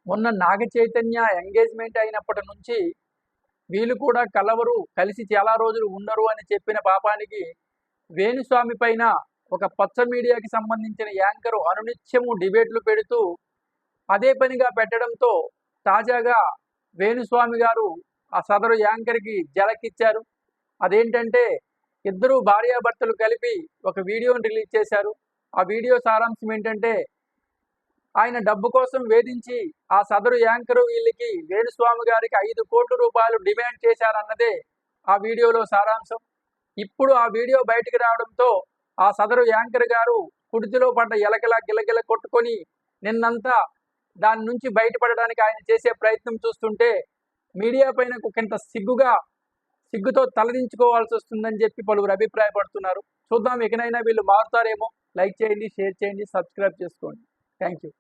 మొన్న నాగ చైతన్య ఎంగేజ్మెంట్ అయినప్పటి నుంచి వీళ్ళు కూడా కలవరు, కలిసి చాలా రోజులు ఉండరు అని చెప్పిన పాపానికి వేణుస్వామి పైన ఒక పచ్చ మీడియాకి సంబంధించిన యాంకరు అనునిత్యము డిబేట్లు పెడుతూ అదే పనిగా పెట్టడంతో తాజాగా వేణుస్వామి గారు ఆ సదరు యాంకర్కి జలకిచ్చారు. అదేంటంటే ఇద్దరు భార్యాభర్తలు కలిపి ఒక వీడియోని రిలీజ్ చేశారు. ఆ వీడియో సారాంశం ఏంటంటే ఆయన డబ్బు కోసం వేధించి ఆ సదరు యాంకరు వీళ్ళకి వేణుస్వామి గారికి 5 కోట్ల రూపాయలు డిమాండ్ చేశారన్నదే ఆ వీడియోలో సారాంశం. ఇప్పుడు ఆ వీడియో బయటికి రావడంతో ఆ సదరు యాంకర్ గారు కుడితిలో పడ్డ ఎలకలా గిలగిల కొట్టుకొని నిన్నంతా దాని నుంచి బయటపడడానికి ఆయన చేసే ప్రయత్నం చూస్తుంటే మీడియా పైన ఒకంత సిగ్గుతో తలదించుకోవాల్సి వస్తుందని చెప్పి పలువురు అభిప్రాయపడుతున్నారు. చూద్దాం, ఇకనైనా వీళ్ళు మారుతారేమో. లైక్ చేయండి, షేర్ చేయండి, సబ్స్క్రైబ్ చేసుకోండి. Thank you.